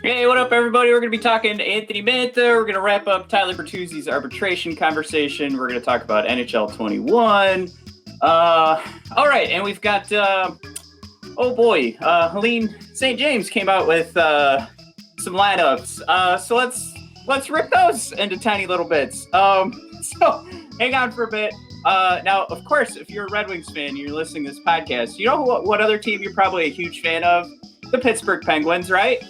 Hey, what up, everybody? We're going to be talking to Anthony Mantha. We're going to wrap up Tyler Bertuzzi's arbitration conversation. We're going to talk about NHL 21. All right, and we've got, Helene St. James came out with some lineups. So let's rip those into tiny little bits. So hang on for a bit. Now, of course, if you're a Red Wings fan, you're listening to this podcast, you know what other team you're probably a huge fan of? The Pittsburgh Penguins, right?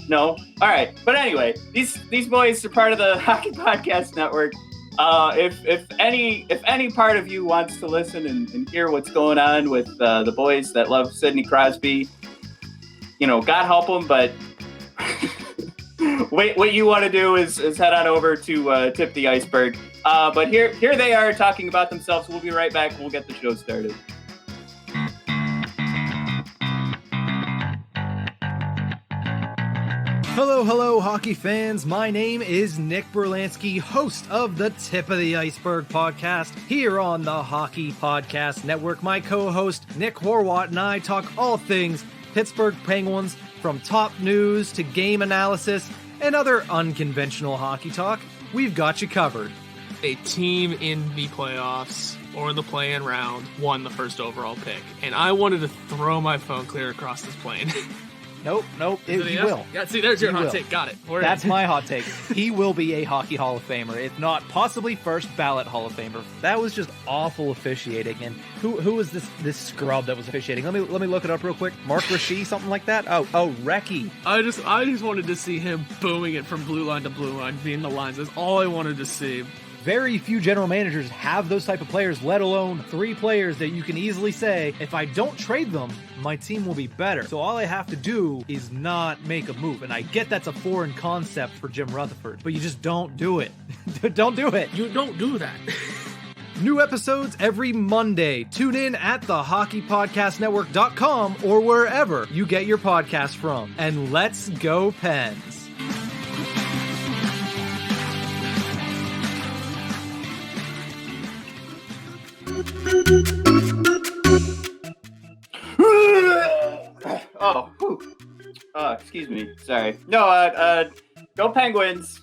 No? All right. But anyway, these boys are part of the Hockey Podcast Network. If any part of you wants to listen and hear what's going on with the boys that love Sidney Crosby, God help them. But what you want to do is head on over to Tip the Iceberg. But here they are talking about themselves. We'll be right back. We'll get the show started. Hello, hockey fans. My name is Nick Berlansky, host of the Tip of the Iceberg podcast here on the Hockey Podcast Network. My co-host, Nick Horwat, and I talk all things Pittsburgh Penguins, from top news to game analysis and other unconventional hockey talk. We've got you covered. A team in the playoffs or the play-in round won the first overall pick, and I wanted to throw my phone clear across this plane. Nope. He will. Yeah, see, there's your hot take. Got it. That's my hot take. He will be a Hockey Hall of Famer, if not possibly first ballot Hall of Famer. That was just awful officiating. And who was this scrub that was officiating? Let me look it up real quick. Mark Rashe, something like that. Oh, Recchi. I just wanted to see him booming it from blue line to blue line, being the lines. That's all I wanted to see. Very few general managers have those type of players, let alone 3 players that you can easily say, if I don't trade them, my team will be better. So all I have to do is not make a move. And I get that's a foreign concept for Jim Rutherford, but you just don't do it. Don't do it. You don't do that. New episodes every Monday. Tune in at thehockeypodcastnetwork.com or wherever you get your podcast from. And let's go Pens. Excuse me. Sorry. No, go Penguins.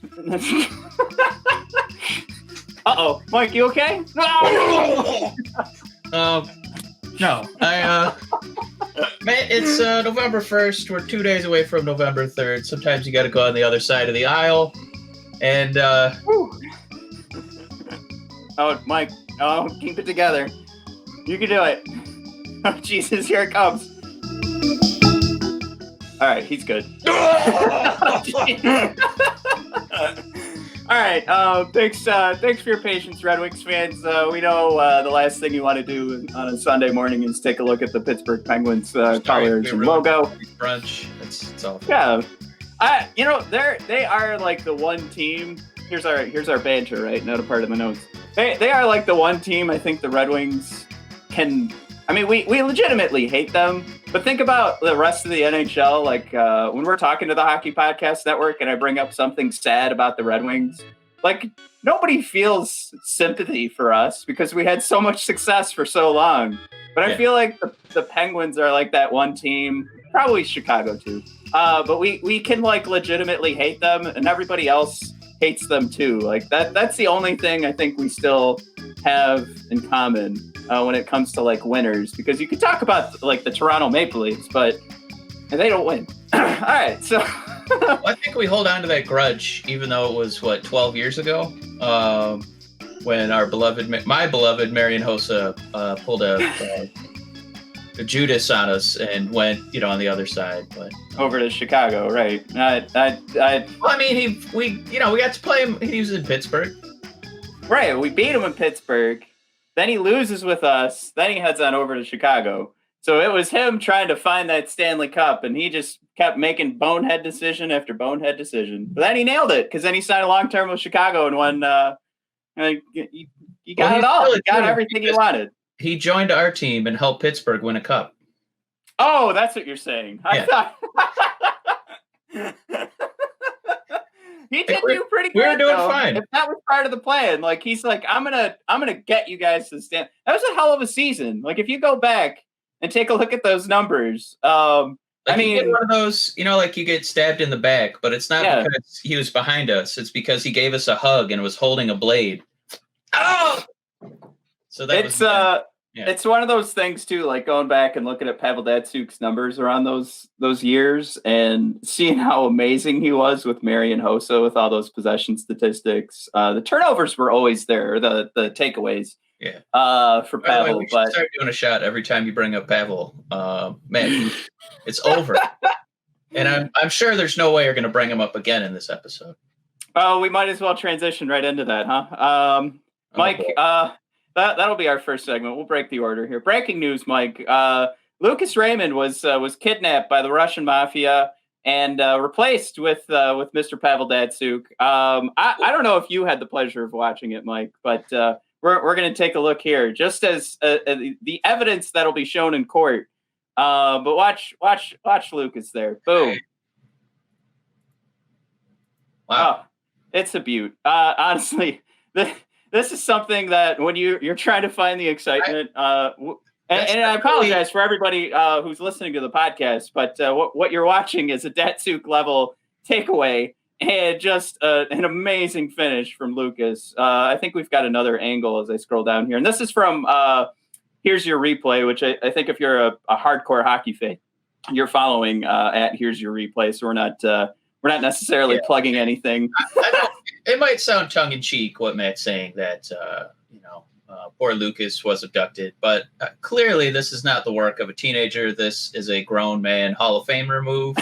Uh-oh. Mike, you okay? No. Man, it's November 1st. We're 2 days away from November 3rd. Sometimes you got to go on the other side of the aisle. And, Oh, Mike. Oh, keep it together. You can do it. Oh, Jesus, here it comes. All right, he's good. All right, thanks for your patience, Red Wings fans. We know the last thing you want to do on a Sunday morning is take a look at the Pittsburgh Penguins colors and logo. Brunch. It's awful. Yeah, they are like the one team. Here's our banter, right? Not a part of the notes. They are like the one team I think the Red Wings can. I mean, we legitimately hate them, but think about the rest of the NHL. Like when we're talking to the Hockey Podcast Network and I bring up something sad about the Red Wings, like nobody feels sympathy for us because we had so much success for so long. But I feel like the Penguins are like that one team, probably Chicago too. But we can like legitimately hate them, and everybody else hates them too. Like that's the only thing I think we still have in common when it comes to like winners, because you could talk about like the Toronto Maple Leafs, but they don't win. All right, so well, I think we hold on to that grudge, even though it was 12 years ago, when my beloved Marian Hossa pulled a Judas on us and went, on the other side, but over to Chicago, right? Well, I mean, we got to play him. He was in Pittsburgh, right? We beat him in Pittsburgh. Then he loses with us. Then he heads on over to Chicago. So it was him trying to find that Stanley Cup, and he just kept making bonehead decision after bonehead decision. But then he nailed it, because then he signed a long term with Chicago and won. You got it all. He got everything he wanted. He joined our team and helped Pittsburgh win a cup. Oh, that's what you're saying. I thought He did do pretty good. We were doing though. fine. If that was part of the plan, like he's like, I'm gonna get you guys to stand. That was a hell of a season. Like if you go back and take a look at those numbers, Like you get one of those, like you get stabbed in the back, but it's not because he was behind us. It's because he gave us a hug and was holding a blade. Oh! So that it's one of those things too, like going back and looking at Pavel Datsyuk's numbers around those years and seeing how amazing he was with Marian Hossa with all those possession statistics. The turnovers were always there, the takeaways. Yeah. For Pavel, we should start doing a shot every time you bring up Pavel. Man, it's over. And I'm sure there's no way you're going to bring him up again in this episode. Oh, we might as well transition right into that, huh? Mike, that'll be our first segment. We'll break the order here. Breaking news, Mike. Lucas Raymond was kidnapped by the Russian mafia and replaced with Mr. Pavel Datsyuk. I don't know if you had the pleasure of watching it, Mike, but we're going to take a look here, just as the evidence that'll be shown in court. But watch Lucas there. Boom. Wow. Oh, it's a beaut. Honestly, this is something that when you're trying to find the excitement, and I apologize for everybody who's listening to the podcast, but what you're watching is a Datsyuk level takeaway and just an amazing finish from Lucas. I think we've got another angle as I scroll down here, and this is from Here's Your Replay, which I think if you're a hardcore hockey fan, you're following at Here's Your Replay, so we're not necessarily plugging anything. I know it might sound tongue in cheek what Matt's saying that poor Lucas was abducted, but clearly this is not the work of a teenager. This is a grown man Hall of Famer move.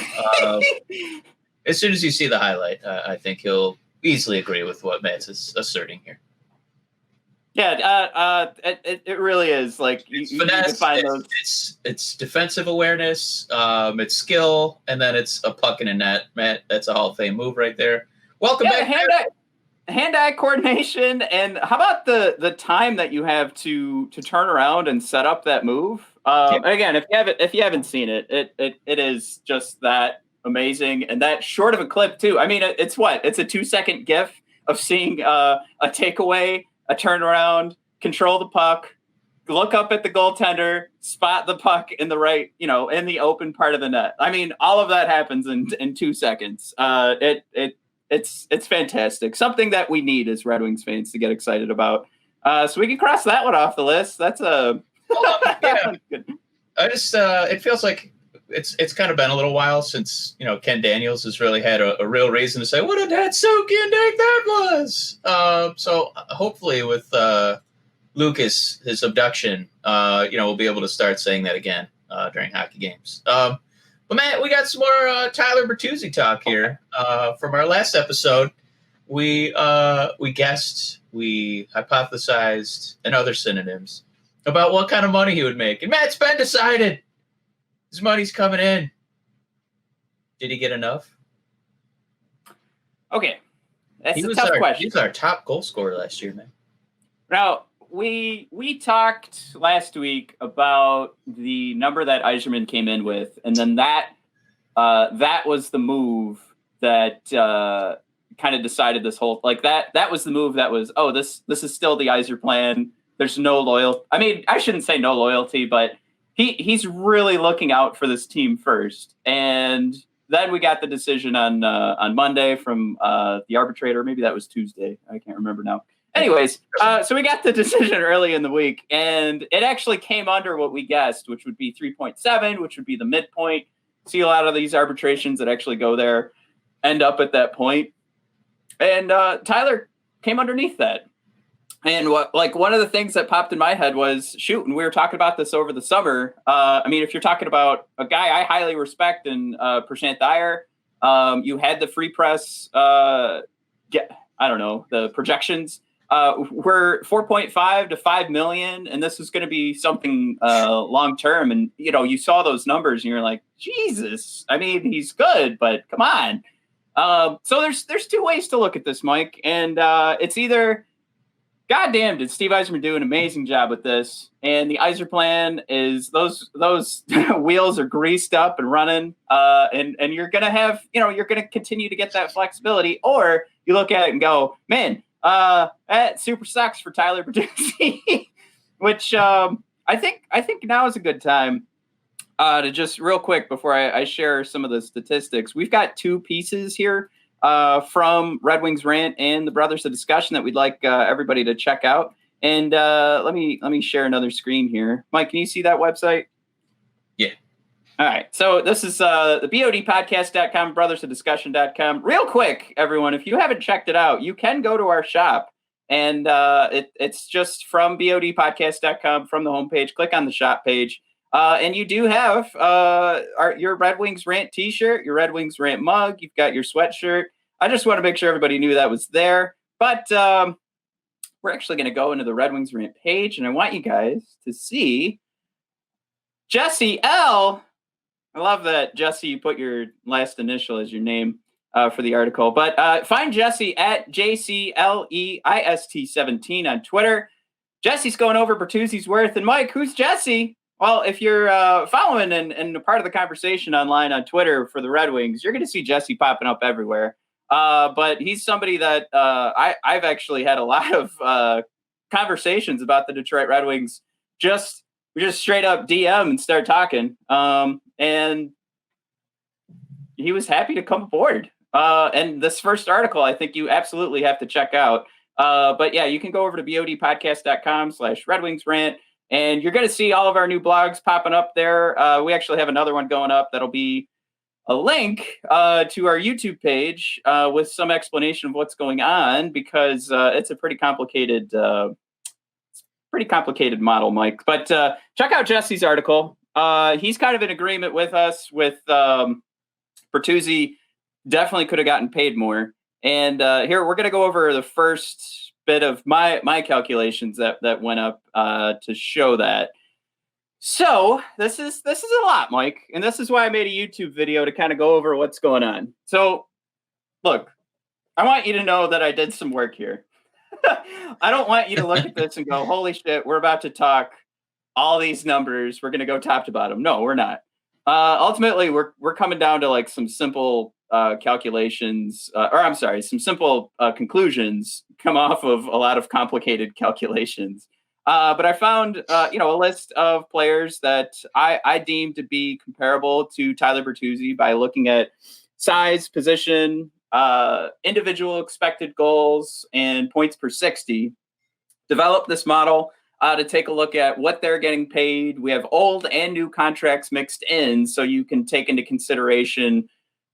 As soon as you see the highlight, I think he'll easily agree with what Matt's asserting here. Yeah, it really is. Like you need to find those. It's defensive awareness, it's skill, and then it's a puck in a net. Matt, that's a Hall of Fame move right there. Welcome back. Hand-eye coordination, and how about the time that you have to turn around and set up that move? Again, if you haven't seen it, it is just that amazing, and that short of a clip too. I mean, it's a 2-second GIF of seeing a takeaway, a turnaround, control the puck, look up at the goaltender, spot the puck in the right, in the open part of the net. I mean, all of that happens in 2 seconds. It's fantastic. Something that we need as Red Wings fans to get excited about. So we can cross that one off the list. That's good. I just it feels like it's kind of been a little while since Ken Daniels has really had a real reason to say what a Datsyukian dig that was. So hopefully with Lucas, his abduction, we'll be able to start saying that again during hockey games. But Matt, we got some more Tyler Bertuzzi talk here from our last episode. We guessed, we hypothesized, and other synonyms about what kind of money he would make. And Matt's been decided. His money's coming in. Did he get enough? Okay. That's a tough question. He was our top goal scorer last year, man. Now, we talked last week about the number that Yzerplan came in with, and then that was the move that kind of decided this whole, like that was the move that was, this is still the Yzerplan. There's no loyalty. I mean, I shouldn't say no loyalty, but he's really looking out for this team first. And then we got the decision on Monday from the arbitrator. Maybe that was Tuesday. I can't remember now. Anyways, so we got the decision early in the week, and it actually came under what we guessed, which would be 3.7, which would be the midpoint. See a lot of these arbitrations that actually go there end up at that point. And Tyler came underneath that. And one of the things that popped in my head was, shoot, and we were talking about this over the summer. I mean, if you're talking about a guy I highly respect in Prashant Iyer, you had the free press, the projections were 4.5 to 5 million, and this was going to be something long term. And you saw those numbers, and you're like, Jesus. I mean, he's good, but come on. So there's two ways to look at this, Mike, and it's either goddamn, did Steve Yzerman do an amazing job with this. And the Yzerplan is those wheels are greased up and running. And you're going to have, you're going to continue to get that flexibility. Or you look at it and go, man, that super sucks for Tyler Bertuzzi, which I think now is a good time to just real quick before I share some of the statistics. We've got two pieces here from Red Wings Rant and the Brothers of Discussion that we'd like everybody to check out. And let me share another screen here. Mike, can you see that website? Yeah. All right. So this is the bodpodcast.com, brothersofdiscussion.com. Real quick, everyone, if you haven't checked it out, you can go to our shop. And it's just from bodpodcast.com, from the homepage. Click on the shop page. And you do have your Red Wings Rant t-shirt, your Red Wings Rant mug. You've got your sweatshirt. I just want to make sure everybody knew that was there. But we're actually going to go into the Red Wings Rant page, and I want you guys to see Jesse L. I love that, Jesse, you put your last initial as your name for the article. But find Jesse at JCLEIST17 on Twitter. Jesse's going over Bertuzzi's worth. And Mike, who's Jesse? Well, if you're following and a part of the conversation online on Twitter for the Red Wings, you're going to see Jesse popping up everywhere. But he's somebody that I've actually had a lot of conversations about the Detroit Red Wings. We just straight up DM and start talking. And he was happy to come aboard. And this first article, I think you absolutely have to check out. But yeah, you can go over to bodpodcast.com/Red Wings Rant. And you're going to see all of our new blogs popping up there. We actually have another one going up that'll be a link to our YouTube page with some explanation of what's going on, because it's a pretty complicated model, Mike. But check out Jesse's article. He's kind of in agreement with us with Bertuzzi definitely could have gotten paid more. And here we're going to go over the first bit of my calculations that went up to show that. So this is a lot, Mike, and this is why I made a YouTube video to kind of go over what's going on. So look, I want you to know that I did some work here. I don't want you to look at this and go, holy shit, we're about to talk all these numbers. We're going to go top to bottom. No, we're not. Ultimately, we're coming down to like some simple calculations, some simple conclusions come off of a lot of complicated calculations. But I found, a list of players that I deem to be comparable to Tyler Bertuzzi by looking at size, position, individual expected goals, and points per 60. Developed this model to take a look at what they're getting paid. We have old and new contracts mixed in, so you can take into consideration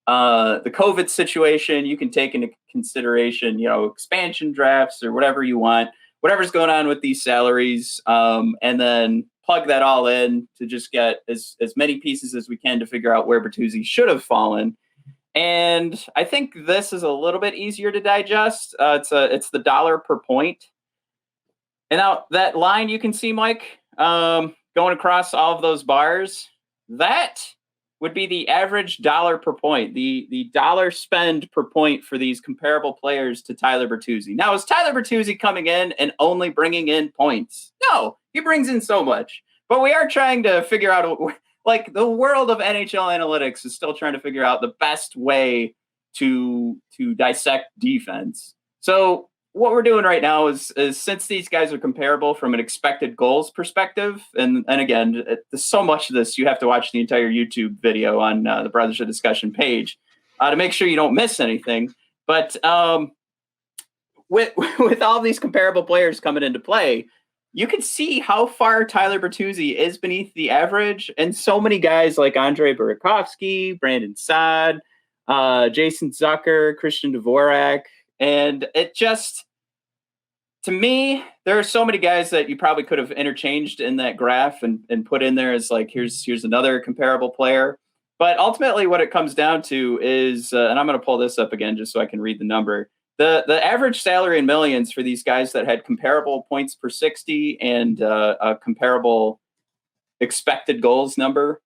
the COVID situation. You can take into consideration, expansion drafts or whatever you want, whatever's going on with these salaries, and then plug that all in to just get as many pieces as we can to figure out where Bertuzzi should have fallen. And I think this is a little bit easier to digest. It's the dollar per point. And now that line you can see, Mike, going across all of those bars, that would be the average dollar per point, the dollar spend per point for these comparable players to Tyler Bertuzzi. Now, is Tyler Bertuzzi coming in and only bringing in points? No, he brings in so much. But we are trying to figure out, like, the world of NHL analytics is still trying to figure out the best way to dissect defense. So what we're doing right now is since these guys are comparable from an expected goals perspective, and again, there's so much of this, you have to watch the entire YouTube video on the Brothers of Discussion page to make sure you don't miss anything. But with all these comparable players coming into play, you can see how far Tyler Bertuzzi is beneath the average, and so many guys like Andrei Burakovsky, Brandon Saad, Jason Zucker, Christian Dvorak, and it just, to me, there are so many guys that you probably could have interchanged in that graph and put in there as like, here's another comparable player. But ultimately what it comes down to is, and I'm going to pull this up again just so I can read the number, the average salary in millions for these guys that had comparable points per 60 and a comparable expected goals number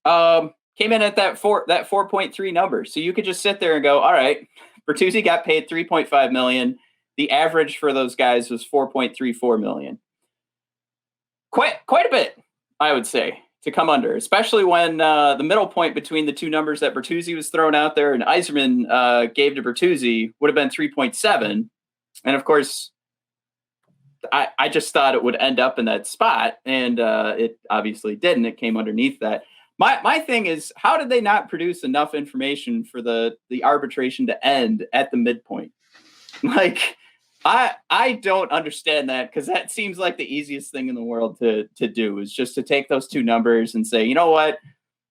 came in at that 4.3 number. So you could just sit there and go, all right, Bertuzzi got paid $3.5 million. the average for those guys was 4.34 million. Quite a bit, I would say, to come under, especially when the middle point between the two numbers that Bertuzzi was throwing out there and Yzerman gave to Bertuzzi would have been 3.7. And of course, I just thought it would end up in that spot, and it obviously didn't. It came underneath that. My thing is, how did they not produce enough information for the arbitration to end at the midpoint? Like, I don't understand that, because that seems like the easiest thing in the world to do, is just to take those two numbers and say, you know what,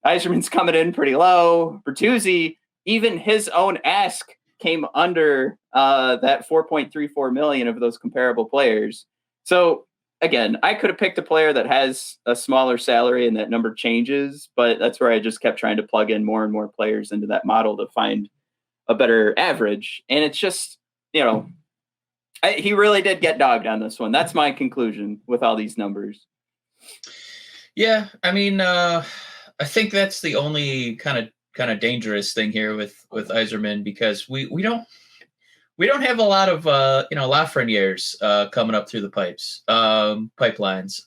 Yzerman's coming in pretty low. Bertuzzi, even his own ask came under that 4.34 million of those comparable players. So again, I could have picked a player that has a smaller salary and that number changes, but that's where I just kept trying to plug in more and more players into that model to find a better average. And it's just, he really did get dogged on this one. That's my conclusion with all these numbers. Yeah, I mean, I think that's the only kind of dangerous thing here with Yzerman, because we don't have a lot of Lafrenières coming up through the pipelines.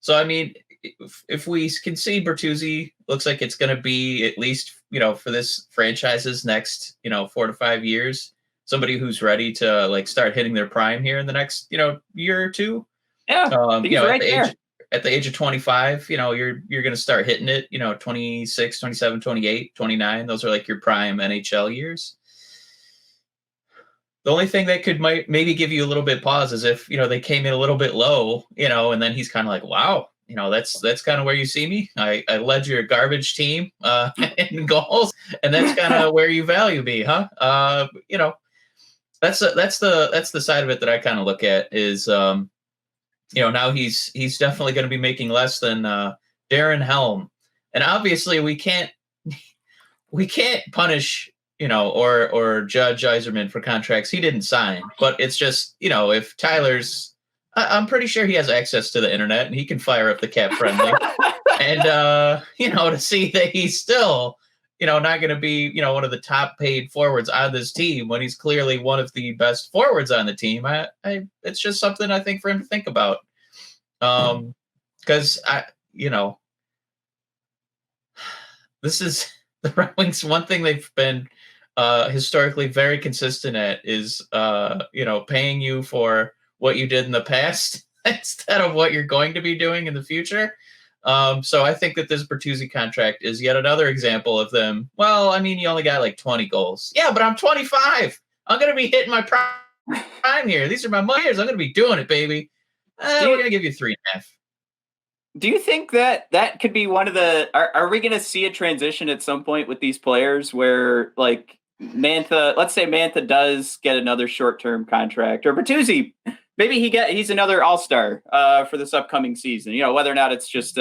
So I mean, if we can see Bertuzzi, looks like it's going to be at least for this franchise's next 4 to 5 years, somebody who's ready to like start hitting their prime here in the next year or two. Yeah, at the age of 25, you're going to start hitting it, 26, 27, 28, 29. Those are like your prime NHL years. The only thing that could maybe give you a little bit pause is if, they came in a little bit low, and then he's kind of like, wow, that's kind of where you see me. I led your garbage team in goals, and that's kind of where you value me, huh? That's the side of it that I kind of look at is, now he's definitely going to be making less than Darren Helm, and obviously we can't punish or judge Yzerman for contracts he didn't sign. But it's just if Tyler's, I'm pretty sure he has access to the internet and he can fire up the cap friendly, and to see that he's still not going to be one of the top paid forwards on this team when he's clearly one of the best forwards on the team. It's just something I think for him to think about, because this is the Red Wings. One thing they've been historically very consistent at is paying you for what you did in the past instead of what you're going to be doing in the future. So I think that this Bertuzzi contract is yet another example of them. Well, I mean, you only got like 20 goals. Yeah, but I'm 25. I'm going to be hitting my prime here. These are my years. I'm going to be doing it, baby. We're going to give you 3.5. Do you think that could be one of the? Are we going to see a transition at some point with these players where, like, Mantha? Let's say Mantha does get another short-term contract, or Bertuzzi, maybe he's another All-Star for this upcoming season. Whether or not it's just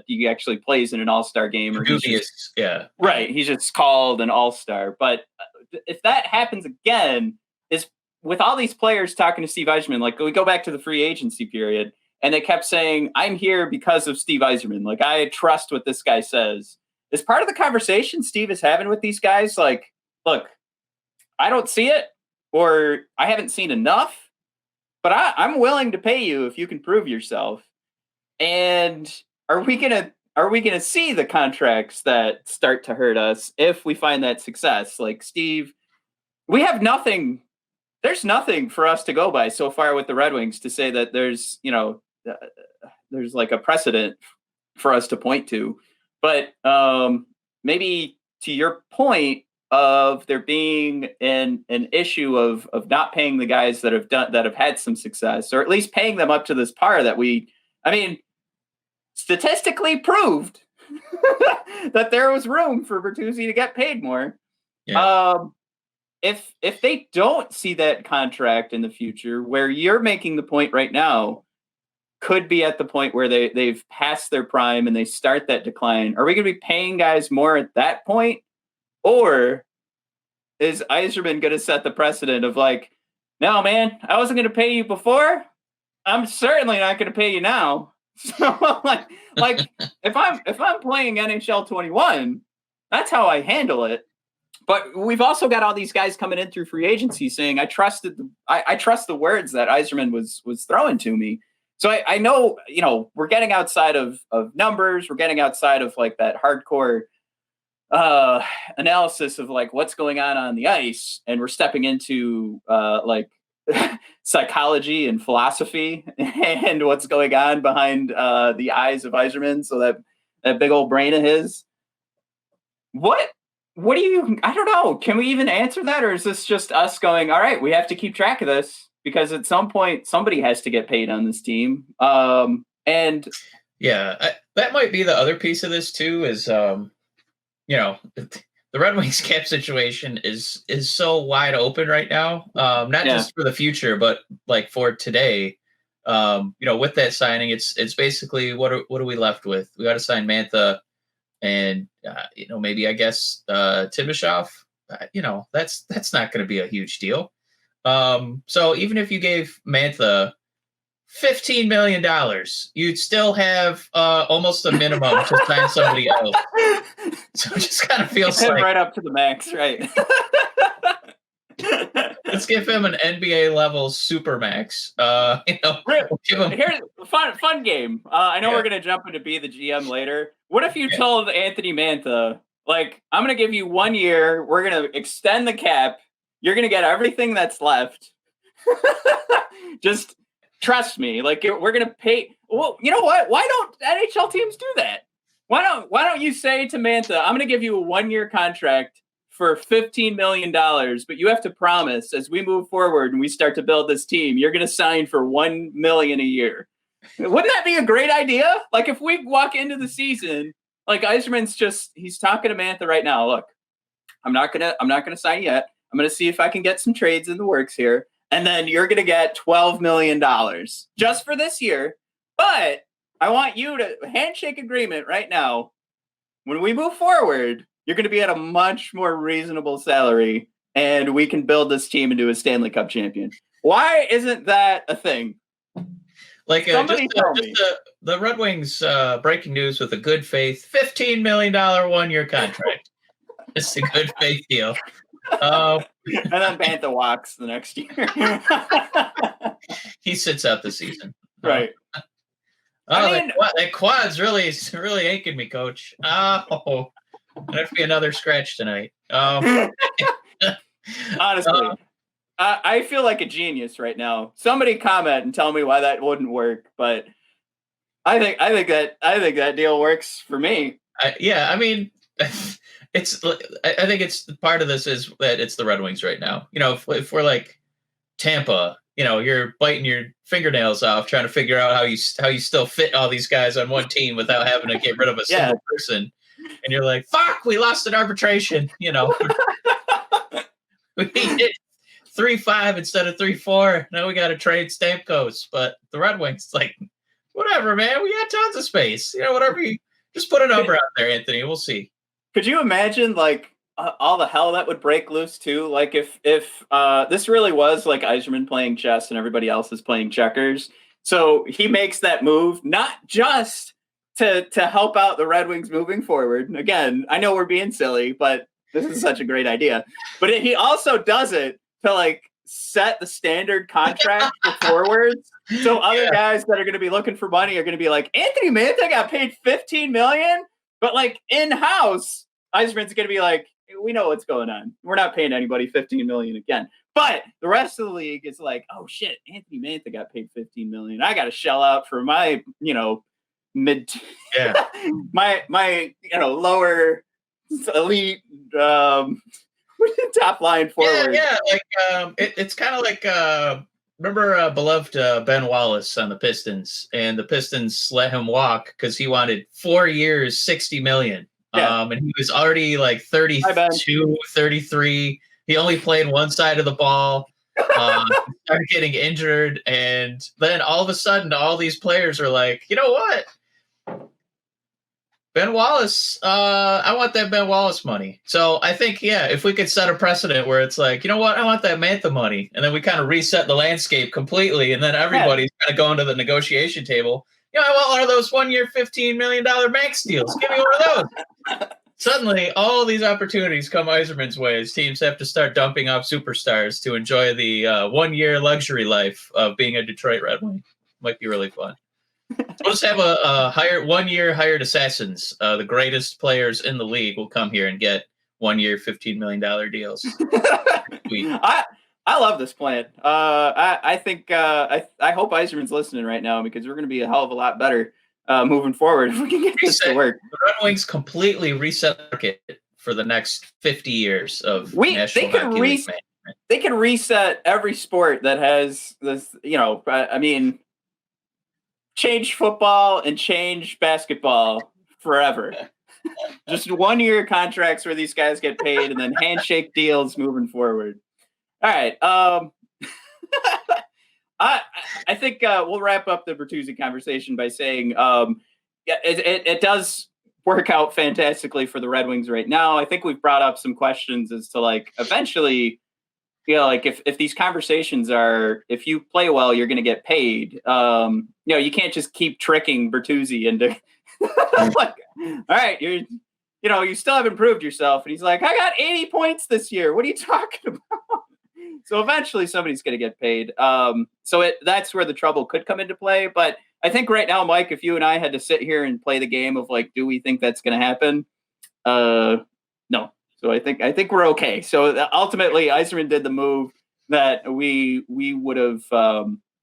he actually plays in an All-Star game, or he's just called an All-Star. But if that happens again, is with all these players talking to Steve Yzerman, like we go back to the free agency period. And they kept saying, I'm here because of Steve Yzerman. Like, I trust what this guy says. Is part of the conversation Steve is having with these guys, like, look, I don't see it, or I haven't seen enough, but I'm willing to pay you if you can prove yourself. And are we gonna see the contracts that start to hurt us if we find that success? Like, Steve, we have nothing. There's nothing for us to go by so far with the Red Wings to say that there's like a precedent for us to point to. But maybe to your point of there being an issue of not paying the guys that have had some success, or at least paying them up to this par that statistically proved that there was room for Bertuzzi to get paid more. Yeah. If they don't see that contract in the future, where you're making the point right now, could be at the point where they've passed their prime and they start that decline, are we going to be paying guys more at that point? Or is Yzerman going to set the precedent of like, no, man, I wasn't going to pay you before. I'm certainly not going to pay you now. So like if I'm playing NHL 21, that's how I handle it. But we've also got all these guys coming in through free agency saying, I trust the words that Yzerman was throwing to me. So I know, we're getting outside of numbers. We're getting outside of like that hardcore analysis of like what's going on the ice. And we're stepping into like psychology and philosophy and what's going on behind the eyes of Yzerman. So that big old brain of his. What do you, I don't know. Can we even answer that? Or is this just us going, all right, we have to keep track of this because at some point somebody has to get paid on this team. And yeah, that might be the other piece of this too, is, the Red Wings cap situation is so wide open right now. Not just for the future, but like for today, with that signing, it's basically, what are we left with? We got to sign Mantha. And, maybe I guess Timashov, that's not going to be a huge deal. So even if you gave Mantha $15 million, you'd still have almost a minimum to sign somebody else. So it just kind of feels like right up to the max, right? Let's give him an NBA level super max. Give him... Here's a fun game. I know we're gonna jump into be the GM later. What if you told Anthony Mantha, like, I'm gonna give you 1 year, we're gonna extend the cap, you're gonna get everything that's left. Just trust me. Like, we're gonna pay. Well, you know what? Why don't NHL teams do that? Why don't you say to Mantha, I'm gonna give you a 1 year contract for $15 million, but you have to promise as we move forward and we start to build this team, you're going to sign for $1 million a year. Wouldn't that be a great idea? Like if we walk into the season, like Yzerman's he's talking to Mantha right now. Look, I'm not going to sign yet. I'm going to see if I can get some trades in the works here. And then you're going to get $12 million just for this year. But I want you to handshake agreement right now. When we move forward, you're going to be at a much more reasonable salary, and we can build this team into a Stanley Cup champion. Why isn't that a thing? Like the Red Wings breaking news with a good faith $15 million 1 year contract. It's a good faith deal. And then Mantha walks the next year. He sits out the season. Right. That quad's really aching me, Coach. Oh. That'd be another scratch tonight. Honestly, I feel like a genius right now. Somebody comment and tell me why that wouldn't work. But I think that deal works for me. I think it's part of this is that it's the Red Wings right now. If we're like Tampa, you're biting your fingernails off trying to figure out how you still fit all these guys on one team without having to get rid of a single person. And you're like, fuck, we lost an arbitration. We did 3-5 instead of 3-4. Now we got to trade Stamkos. But the Red Wings, like, whatever, man. We got tons of space. Whatever. You just put a number out there, Anthony. We'll see. Could you imagine, like, all the hell that would break loose, too? Like, if this really was, like, Yzerman playing chess and everybody else is playing checkers. So he makes that move, not just to help out the Red Wings moving forward. Again, I know we're being silly, but this is such a great idea. But he also does it to like set the standard contract for forwards. So other guys that are going to be looking for money are going to be like, Anthony Mantha got paid $15 million, but like in-house, Yzerman's going to be like, we know what's going on. We're not paying anybody $15 million again. But the rest of the league is like, oh shit, Anthony Mantha got paid $15 million. I got to shell out for my, my lower elite top line forward. It's kind of like remember beloved Ben Wallace on the Pistons, and the Pistons let him walk because he wanted 4 years, $60 million. And he was already like 32, 33. He only played one side of the ball. Started getting injured, and then all of a sudden all these players are like, you know what, Ben Wallace, I want that Ben Wallace money. So I think, if we could set a precedent where it's like, you know what, I want that Mantha money, and then we kind of reset the landscape completely, and then everybody's kind of going to the negotiation table. I want one of those 1 year, $15 million max deals. Give me one of those. Suddenly, all these opportunities come Yzerman's way as teams have to start dumping off superstars to enjoy the 1-year luxury life of being a Detroit Red Wing. Might be really fun. We'll just have a 1-year hired assassins. The greatest players in the league will come here and get 1-year, $15 million deals. I love this plan. I think I hope Yzerman's listening right now because we're going to be a hell of a lot better moving forward if we can get this to work. The Red Wings completely reset the market for the next 50 years of National Hockey League management. They can reset every sport that has this, I mean, change football and change basketball forever. Just 1-year contracts where these guys get paid and then handshake deals moving forward. All right. I think we'll wrap up the Bertuzzi conversation by saying, it does work out fantastically for the Red Wings right now. I think we've brought up some questions as to like eventually, if these conversations are, if you play well, you're going to get paid. You can't just keep tricking Bertuzzi into like, all right, you still haven't proved yourself. And he's like, I got 80 points this year. What are you talking about? So eventually somebody's going to get paid. That's where the trouble could come into play. But I think right now, Mike, if you and I had to sit here and play the game of like, do we think that's going to happen? No. So I think we're okay. So ultimately, Yzerman did the move that we would have.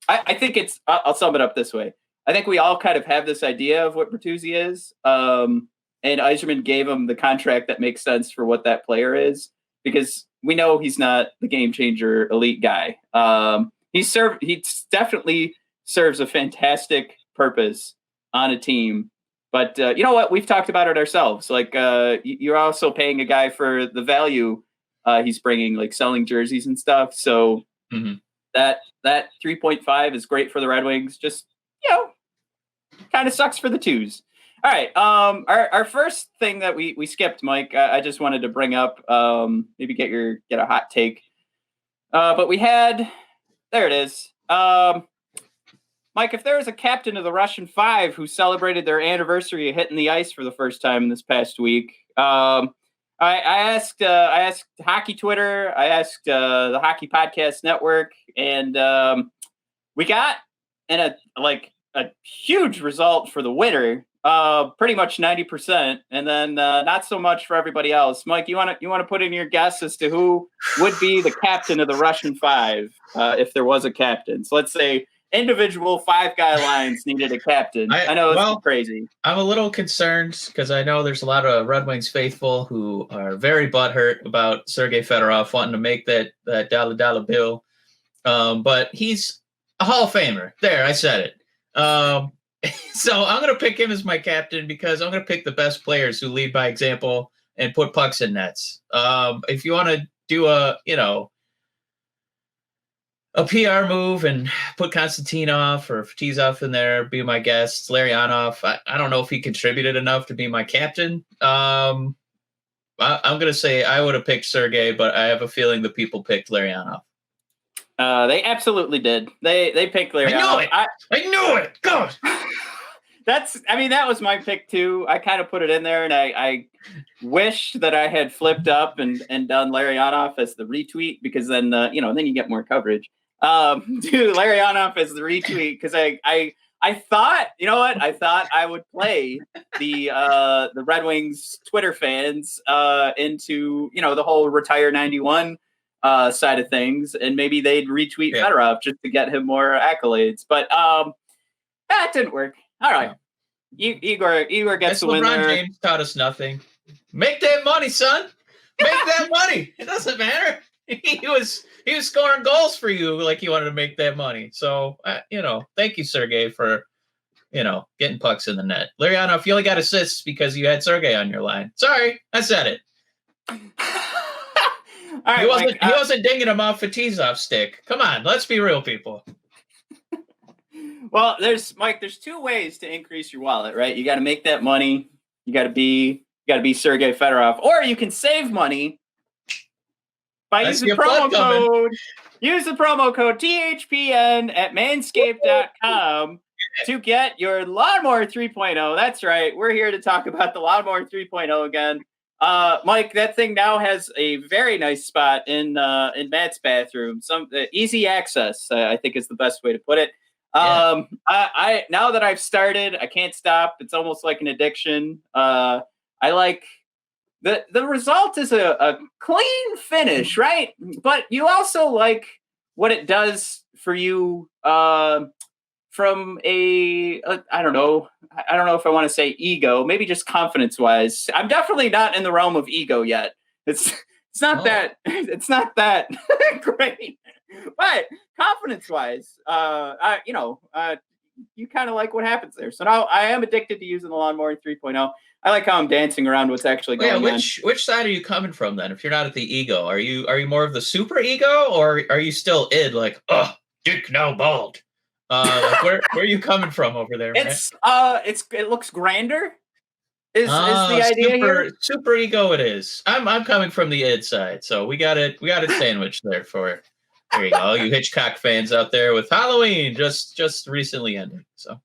I think I'll sum it up this way. I think we all kind of have this idea of what Bertuzzi is, and Yzerman gave him the contract that makes sense for what that player is, because we know he's not the game changer elite guy. He definitely serves a fantastic purpose on a team. But you know what? We've talked about it ourselves. Like you're also paying a guy for the value he's bringing, like selling jerseys and stuff. So that 3.5 is great for the Red Wings. Just, kind of sucks for the twos. All right. Our first thing that we skipped, Mike, I just wanted to bring up, maybe get a hot take. But there it is. Mike, if there was a captain of the Russian Five who celebrated their anniversary of hitting the ice for the first time this past week, I asked Hockey Twitter, I asked the Hockey Podcast Network, and we got a huge result for the winner, pretty much 90%, and then not so much for everybody else. Mike, you want to put in your guess as to who would be the captain of the Russian Five if there was a captain? So let's say individual 5-guy lines needed a captain. I know it's crazy. I'm a little concerned because I know there's a lot of Red Wings faithful who are very butthurt about Sergei Fedorov wanting to make that dollar bill. But he's a Hall of Famer. There, I said it. So I'm going to pick him as my captain because I'm going to pick the best players who lead by example and put pucks in nets. If you want to do a PR move and put Konstantinov or Fatizov in there, be my guest. Larionov, I don't know if he contributed enough to be my captain. I'm going to say I would have picked Sergei, but I have a feeling the people picked Larionov. They absolutely did. They picked Larionov. I knew it. God. That was my pick too. I kind of put it in there, and I wish that I had flipped up and done Larionov as the retweet, because then then you get more coverage. Do Larionov as the retweet, because I thought, I thought I would play the Red Wings Twitter fans into the whole retire 91 side of things, and maybe they'd retweet Fedorov just to get him more accolades. But that didn't work. All right, Igor gets the win. LeBron James taught us nothing. Make that money, son. Make that money. It doesn't matter. He was scoring goals for you like he wanted to make that money. So thank you, Sergei, for getting pucks in the net. Larionov, you only got assists because you had Sergei on your line. Sorry, I said it. All right, he wasn't dinging him off Fatizov's stick. Come on, let's be real, people. Well, there's 2 ways to increase your wallet, right? You got to make that money. You got to be Sergei Fedorov, or you can save money by using the promo code. Use the promo code THPN at manscape.com to get your Lawnmower 3.0. That's right. We're here to talk about the Lawnmower 3.0 again. Mike, that thing now has a very nice spot in Matt's bathroom. Some easy access, I think, is the best way to put it. I now that I've started, I can't stop. It's almost like an addiction. I like the result is a clean finish, right? But you also like what it does for you from I don't know if I want to say ego, maybe just confidence wise. I'm definitely not in the realm of ego yet. It's not that great, but confidence wise, you kind of like what happens there. So now I am addicted to using the Lawnmower 3.0. I like how I'm dancing around what's actually going on. Which side are you coming from then? If you're not at the ego, are you more of the super ego, or are you still id like, oh, dick now bald? Where are you coming from over there? It looks grander. Is the idea here? Super ego it is. I'm coming from the id side, so we got it sandwiched there for. There you go, you Hitchcock fans out there with Halloween just recently ended. So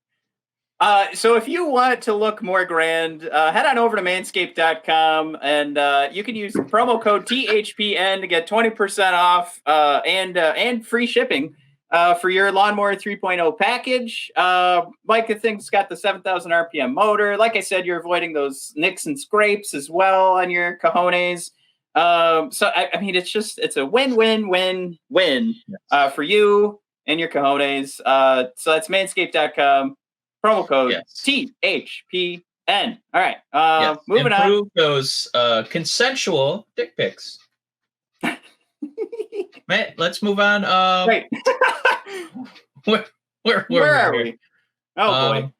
if you want to look more grand, head on over to manscape.com and you can use promo code THPN to get 20% off and free shipping for your Lawnmower 3.0 package. Mike, the thing's got the 7,000 RPM motor. Like I said, you're avoiding those nicks and scrapes as well on your cojones. So I mean, it's a win-win-win-win for you and your cojones. So that's manscape.com, promo code THPN. All right. Moving on. Improve those consensual dick pics. Matt, let's move on. Right. Where are we? Oh boy.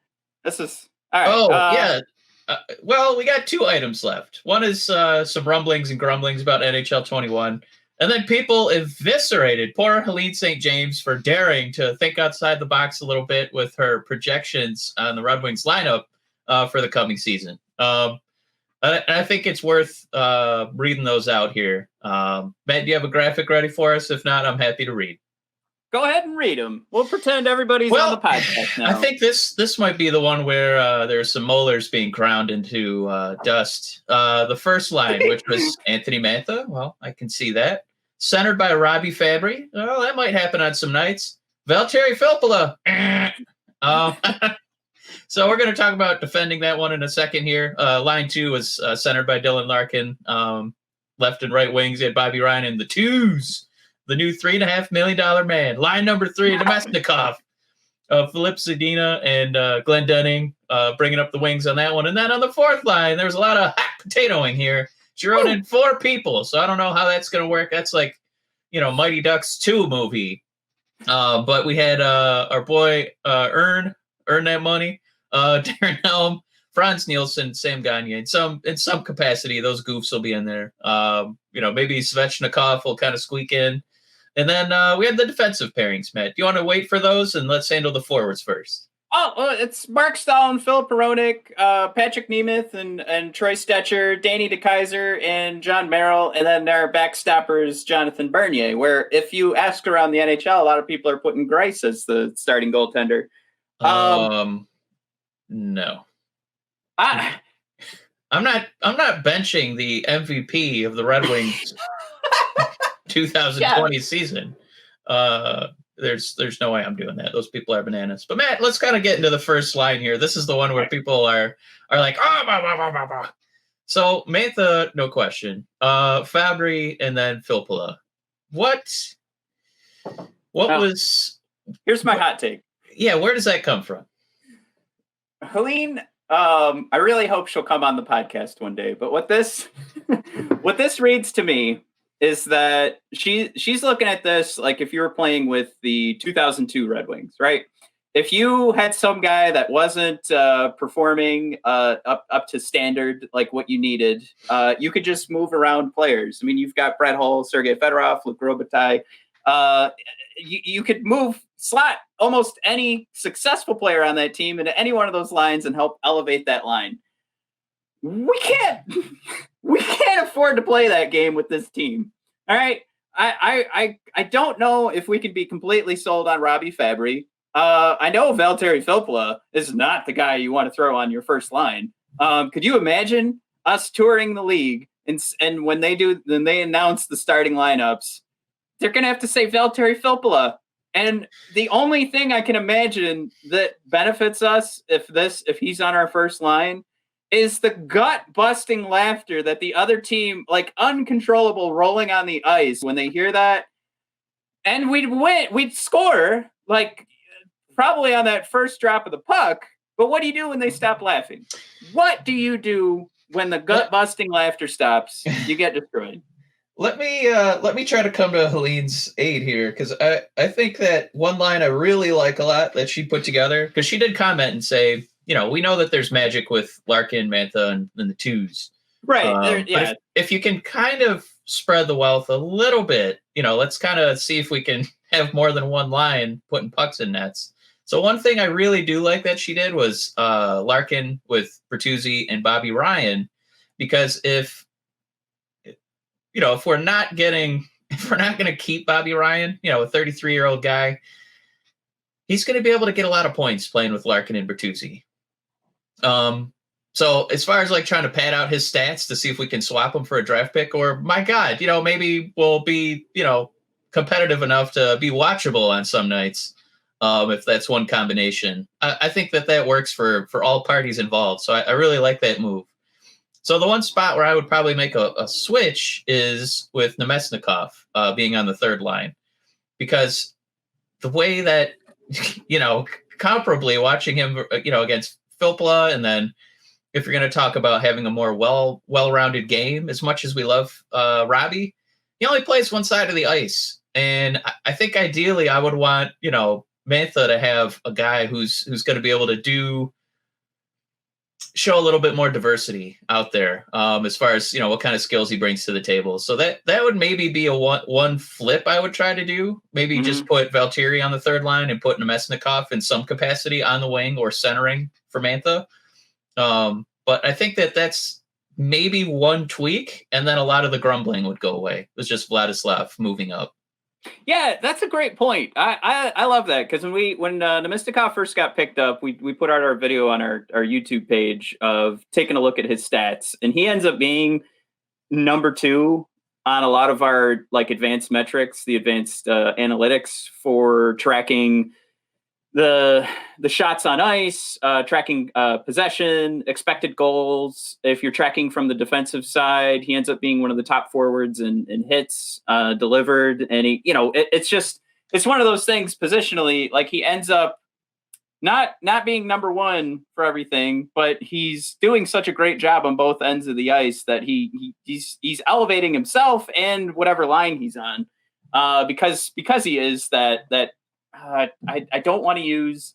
This is all right. Oh yeah. Well, we got two items left. One is some rumblings and grumblings about NHL 21. And then people eviscerated poor Helene St. James for daring to think outside the box a little bit with her projections on the Red Wings lineup for the coming season. I think it's worth reading those out here. Matt, do you have a graphic ready for us? If not, I'm happy to read. Go ahead and read them. We'll pretend everybody's on the podcast now. I think this might be the one where there's some molars being ground into dust. The first line, which was Anthony Mantha. Well, I can see that. Centered by Robbie Fabry. Well, that might happen on some nights. Valtteri Filppula. So we're going to talk about defending that one in a second here. Line 2 was centered by Dylan Larkin. Left and right wings, you had Bobby Ryan in the twos. The new $3.5 million man. Line number 3, Domestikov. Philip Zadina and Glenn Dunning bringing up the wings on that one. And then on the fourth line, there's a lot of hot potatoing here. She wrote in 4 people, so I don't know how that's going to work. That's like, Mighty Ducks 2 movie. But we had our boy Earn that money. Darren Helm, Franz Nielsen, Sam Gagne. In some capacity, those goofs will be in there. Maybe Svechnikov will kind of squeak in. And then we had the defensive pairings, Matt. Do you want to wait for those? And let's handle the forwards first. Oh, it's Mark Stahl, Philip Hronek, Patrick Nemeth, and Troy Stetcher, Danny DeKaiser, and John Merrill. And then our backstoppers, Jonathan Bernier, where if you ask around the NHL, a lot of people are putting Grice as the starting goaltender. No. I'm not benching the MVP of the Red Wings 2020 season. There's no way I'm doing that. Those people are bananas. But Matt, let's kind of get into the first line here. This is the one where people are like, oh, blah, blah, blah, blah, blah. So Mantha, no question. Fabry and then Filppula. What was? Here's my hot take. Yeah, where does that come from? Helene, I really hope she'll come on the podcast one day. But what this reads to me is that she's looking at this like if you were playing with the 2002 Red Wings, right? If you had some guy that wasn't performing up to standard, like what you needed, you could just move around players. I mean, you've got Brett Hull, Sergei Fedorov, Luc Robitaille. You could slot almost any successful player on that team into any one of those lines and help elevate that line. We can't afford to play that game with this team. All right. I don't know if we can be completely sold on Robbie Fabry. I know Valtteri Filppula is not the guy you want to throw on your first line. Could you imagine us touring the league, and when they announce the starting lineups, they're going to have to say Valtteri Filppula. And the only thing I can imagine that benefits us if he's on our first line is the gut-busting laughter that the other team, like uncontrollable rolling on the ice when they hear that. And we'd score, like probably on that first drop of the puck. But what do you do when they stop laughing? What do you do when the gut-busting laughter stops? You get destroyed. Let me try to come to Helene's aid here, because I think that one line I really like a lot that she put together, because she did comment and say, we know that there's magic with Larkin, Mantha, and the twos. Right. Yeah. But if you can kind of spread the wealth a little bit, let's kind of see if we can have more than one line putting pucks in nets. So one thing I really do like that she did was Larkin with Bertuzzi and Bobby Ryan, because if we're not going to keep Bobby Ryan, a 33-year-old guy, he's going to be able to get a lot of points playing with Larkin and Bertuzzi. So as far as like trying to pad out his stats to see if we can swap him for a draft pick, or my God, maybe we'll be, competitive enough to be watchable on some nights. If that's one combination, I think that works for all parties involved. So I really like that move. So the one spot where I would probably make a switch is with Namestnikov being on the third line, because the way that, comparably watching him, against Filppula, and then if you're going to talk about having a more well-rounded game, as much as we love Robbie, he only plays one side of the ice. And I think ideally I would want, Mantha to have a guy who's going to be able to show a little bit more diversity out there, as far as, what kind of skills he brings to the table. So that would maybe be a one flip I would try to do. Maybe just put Valtteri on the third line and put Namestnikov in some capacity on the wing or centering for Mantha. But I think that's maybe one tweak, and then a lot of the grumbling would go away. It was just Vladislav moving up. Yeah, that's a great point. I love that, because when Namestnikov first got picked up, we put out our video on our YouTube page of taking a look at his stats, and he ends up being number 2 on a lot of our like advanced metrics, the advanced analytics for tracking the shots on ice, tracking possession, expected goals. If you're tracking from the defensive side, he ends up being one of the top forwards in hits delivered. And he, it's one of those things positionally, like he ends up not being number 1 for everything, but he's doing such a great job on both ends of the ice that he's elevating himself and whatever line he's on, because he is that. I don't want to use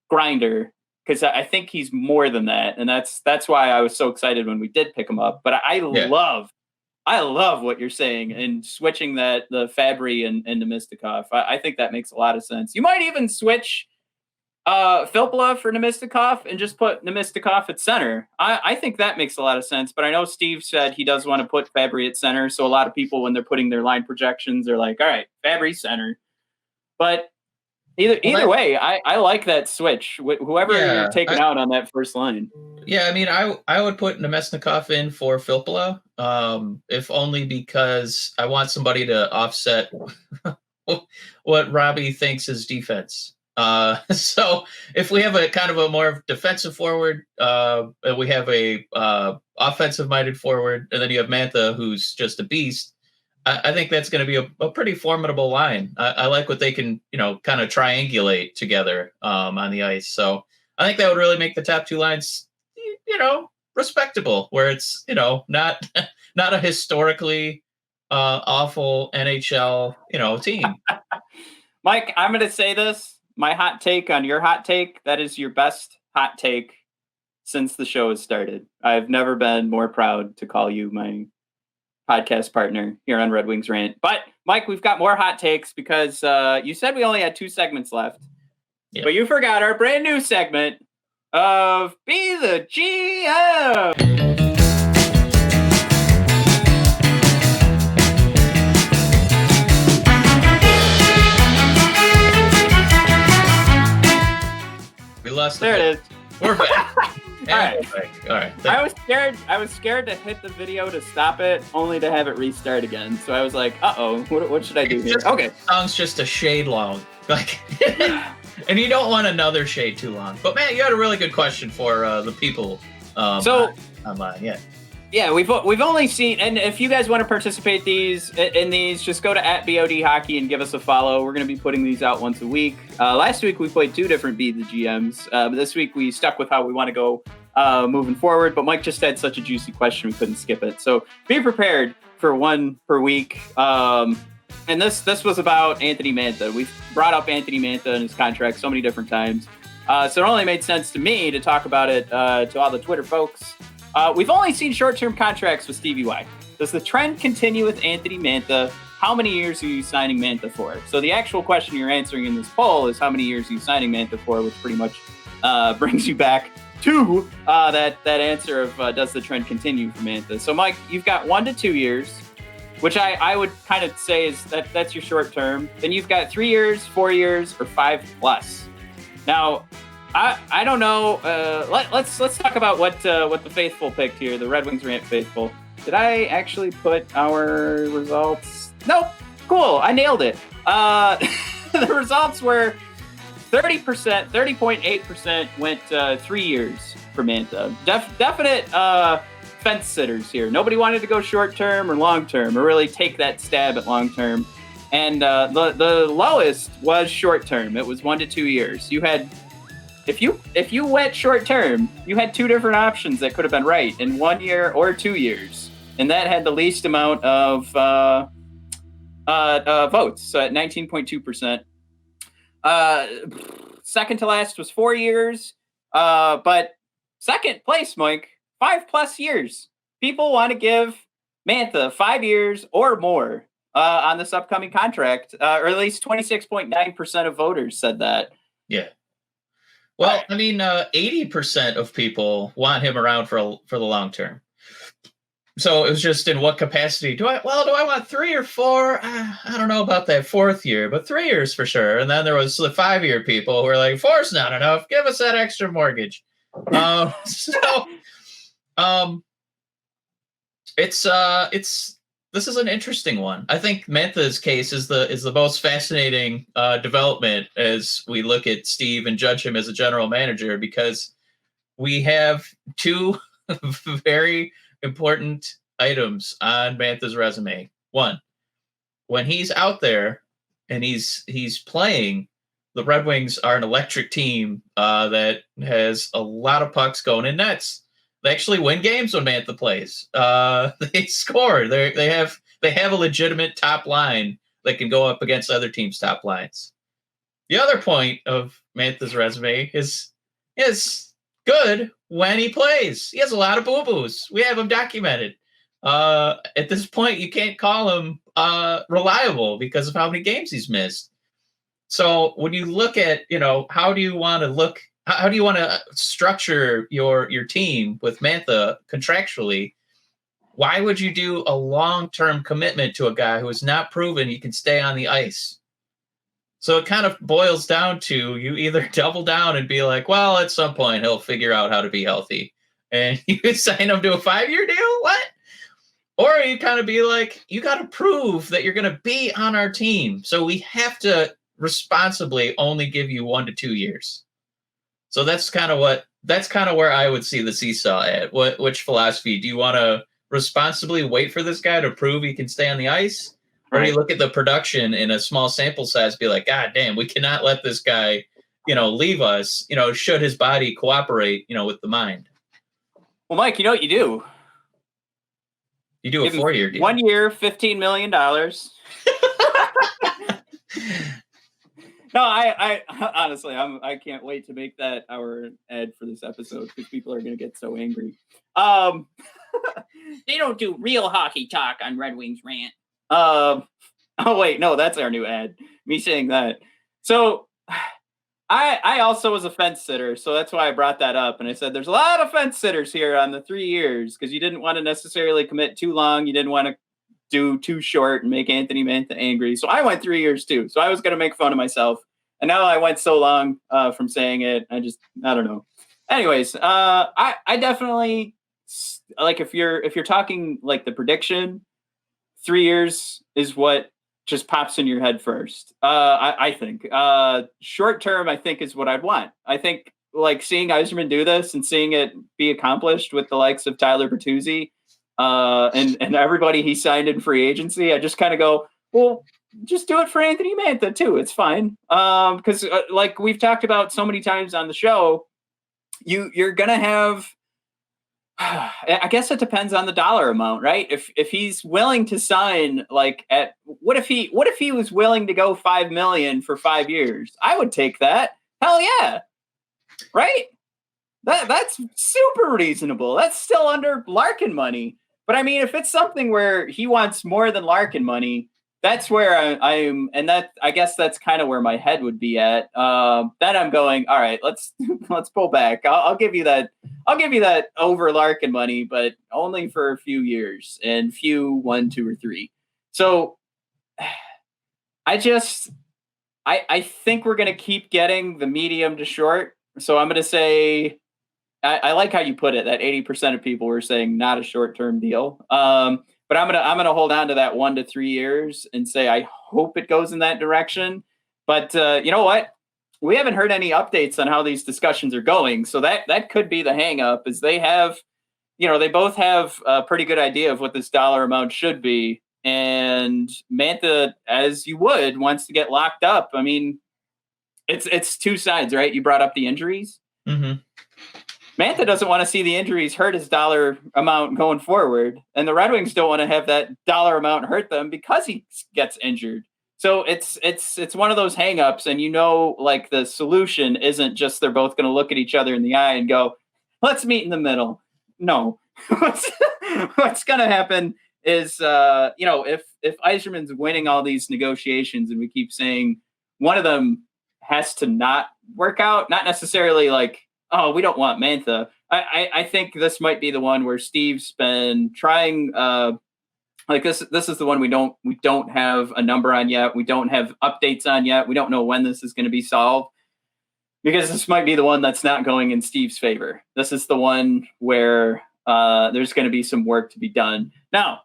grinder, because I think he's more than that, and that's why I was so excited when we did pick him up. But I love what you're saying, and switching the Fabry and Namestnikov. I think that makes a lot of sense. You might even switch Filppula for Namestnikov and just put Namestnikov at center. I think that makes a lot of sense. But I know Steve said he does want to put Fabry at center, so a lot of people, when they're putting their line projections, are like, all right, Fabry center. But Either way, I like that switch. Whoever you're taking out on that first line. Yeah, I mean, I would put Namestnikov in for Filppula, if only because I want somebody to offset what Robbie thinks is defense. So if we have a kind of a more defensive forward, we have a offensive-minded forward, and then you have Mantha, who's just a beast, I think that's going to be a pretty formidable line. I like what they can, kind of triangulate together on the ice. So I think that would really make the top 2 lines, respectable, where it's, not a historically awful NHL, team. Mike, I'm going to say this. My hot take on your hot take, that is your best hot take since the show has started. I've never been more proud to call you my podcast partner here on Red Wings Rant. But Mike, we've got more hot takes, because you said we only had 2 segments left, but you forgot our brand new segment of Be the GM. We lost there. It is. We're back. All right. All right. I was scared to hit the video to stop it, only to have it restart again. So I was like, "Uh-oh, what should I do here?" Okay. Song's just a shade long, like, and you don't want another shade too long. But man, you had a really good question for the people. Online, yeah. Yeah, we've only seen, and if you guys want to participate in these, just go to @BOD Hockey and give us a follow. We're going to be putting these out once a week. Last week we played 2 different Be the GMs, but this week we stuck with how we want to go moving forward. But Mike just had such a juicy question we couldn't skip it. So be prepared for 1 per week. And this was about Anthony Mantha. We've brought up Anthony Mantha and his contract so many different times, so it only made sense to me to talk about it to all the Twitter folks. We've only seen short-term contracts with Stevie Y. Does the trend continue with Anthony Mantha? How many years are you signing Mantha for? So the actual question you're answering in this poll is how many years are you signing Mantha for, which pretty much brings you back to that answer of does the trend continue for Mantha? So Mike, you've got 1 to 2 years, which I would kind of say is that's your short term. Then you've got 3 years, 4 years, or 5+. Now, I don't know. Let's talk about what the faithful picked here, the Red Wings Rant faithful. Did I actually put our results? Nope. Cool. I nailed it. The results were 30%, 30.8% went 3 years for Mantha. Definite fence sitters here. Nobody wanted to go short term or long term or really take that stab at long term. And the lowest was short term. It was 1 to 2 years. You had. If you went short term, you had 2 different options that could have been right in 1 year or 2 years, and that had the least amount of votes. So at 19.2%. Second to last was 4 years, but second place, Mike, 5+ years. People want to give Mantha 5 years or more on this upcoming contract, or at least 26.9% of voters said that. Yeah. Well, I mean, 80% of people want him around for the long term. So it was just in what capacity do I want 3 or 4? I don't know about that 4th year, but 3 years for sure. And then there was the 5-year people who were like, 4's not enough. Give us that extra mortgage. This is an interesting one. I think Mantha's case is the most fascinating development as we look at Steve and judge him as a general manager, because we have 2 very important items on Mantha's resume. 1, when he's out there and he's playing, the Red Wings are an electric team that has a lot of pucks going in nets. They actually win games when Mantha plays. They score. They have a legitimate top line that can go up against other teams' top lines. The other point of Mantha's resume is good when he plays. He has a lot of boo-boos. We have him documented. At this point, you can't call him reliable because of how many games he's missed. So when you look at, how do you want to structure your team with Mantha contractually? Why would you do a long-term commitment to a guy who has not proven he can stay on the ice? So it kind of boils down to you either double down and be like, well, at some point he'll figure out how to be healthy, and you sign him to a 5-year deal. What? Or you kind of be like, you got to prove that you're going to be on our team. So we have to responsibly only give you 1 to 2 years. So that's kind of where I would see the seesaw at. Which philosophy do you want to responsibly wait for this guy to prove he can stay on the ice? Or do you look at the production in a small sample size, be like, God damn, we cannot let this guy, leave us, should his body cooperate, with the mind. Well, Mike, you know what you do? You do a 4-year deal. 1 year, $15 million. No, I honestly, I can't wait to make that our ad for this episode, because people are going to get so angry. They don't do real hockey talk on Red Wings Rant. Oh wait, no, that's our new ad. Me saying that. So I also was a fence sitter, so that's why I brought that up. And I said there's a lot of fence sitters here on the 3 years, because you didn't want to necessarily commit too long. You didn't want to do too short and make Anthony Mantha angry. So I went 3 years too. So I was going to make fun of myself. And now I went so long from saying it. I don't know. anyways, I definitely like if you're talking like the prediction, 3 years is what just pops in your head first. I think short term, I think is what I'd want. I think like seeing Yzerman do this and seeing it be accomplished with the likes of Tyler Bertuzzi and everybody he signed in free agency, I just kind of go, well, just do it for Anthony Mantha too. It's fine. Because like we've talked about so many times on the show, you're gonna have. I guess it depends on the dollar amount, right? If he's willing to sign, like at what if he was willing to go $5 million for 5 years? I would take that. Hell yeah, right? That's super reasonable. That's still under Larkin money. But I mean, if it's something where he wants more than Larkin money, that's where I'm, and that I guess that's kind of where my head would be at. Then I'm going, all right, let's pull back. I'll give you that. I'll give you that over Larkin money, but only for a few years and few 1, 2, or 3. So I think we're gonna keep getting the medium to short. So I'm gonna say. I like how you put it, that 80% of people were saying not a short-term deal. But I'm gonna hold on to that 1 to 3 years and say I hope it goes in that direction. But you know what? We haven't heard any updates on how these discussions are going. So that could be the hang up, is they have, they both have a pretty good idea of what this dollar amount should be. And Mantha, as you would, wants to get locked up. I mean, it's two sides, right? You brought up the injuries. Mm-hmm. Mantha doesn't want to see the injuries hurt his dollar amount going forward. And the Red Wings don't want to have that dollar amount hurt them because he gets injured. So it's one of those hangups. And like the solution isn't just they're both going to look at each other in the eye and go, let's meet in the middle. No. What's going to happen is, if Yzerman's winning all these negotiations and we keep saying one of them has to not work out, not necessarily like, oh, we don't want Mantha. I think this might be the one where Steve's been trying. Like this is the one we don't have a number on yet. We don't have updates on yet. We don't know when this is going to be solved, because this might be the one that's not going in Steve's favor. This is the one where there's going to be some work to be done. Now,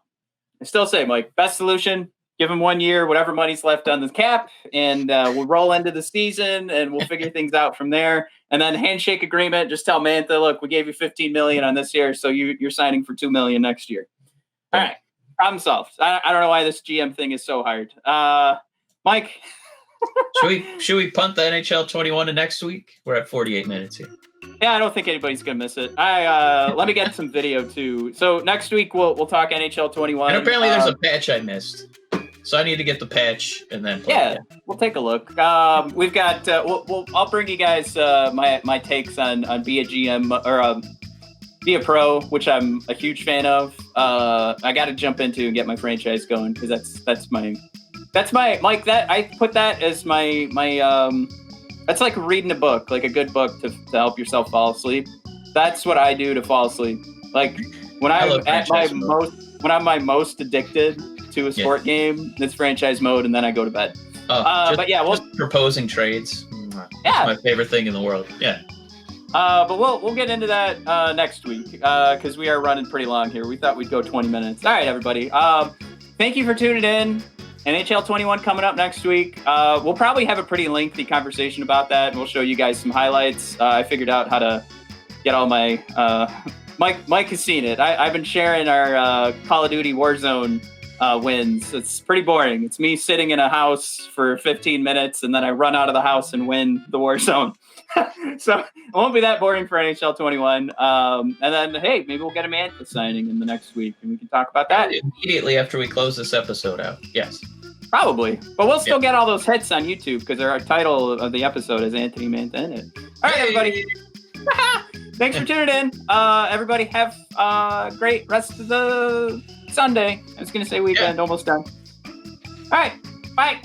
I still say, Mike, best solution. Give him 1 year, whatever money's left on the cap, and we'll roll into the season and we'll figure things out from there. And then handshake agreement. Just tell Mantha, look, we gave you $15 million on this year, so you're signing for $2 million next year. All right, problem solved. I don't know why this GM thing is so hard. Mike, should we punt the NHL 21 to next week? We're at 48 minutes here. Yeah, I don't think anybody's gonna miss it. Let me get some video too. So next week we'll talk NHL 21. And apparently there's a patch I missed. So I need to get the patch and then play it. We'll take a look. We've got. I'll bring you guys my takes on Be a GM or Be a Pro, which I'm a huge fan of. I got to jump into and get my franchise going, because that's my Mike. That I put that as my that's like reading a book, like a good book to help yourself fall asleep. That's what I do to fall asleep. Like when I'm my most addicted to a sport game, it's franchise mode, and then I go to bed. But yeah, we'll proposing trades. Yeah, my favorite thing in the world. Yeah. But we'll get into that next week, because we are running pretty long here. We thought we'd go 20 minutes. All right, everybody. Thank you for tuning in. NHL 21 coming up next week. We'll probably have a pretty lengthy conversation about that, and we'll show you guys some highlights. I figured out how to get all my Mike has seen it. I've been sharing our Call of Duty Warzone wins. It's pretty boring. It's me sitting in a house for 15 minutes, and then I run out of the house and win the Warzone. So it won't be that boring for NHL 21. And then, hey, maybe we'll get a Manthas signing in the next week, and we can talk about that immediately after we close this episode out. Yes, probably. But we'll still get all those hits on YouTube, because our title of the episode is Anthony Mantha in it. All right, everybody. Thanks for tuning in. Everybody have a great rest of the Sunday. I was going to say weekend, almost done. All right, bye.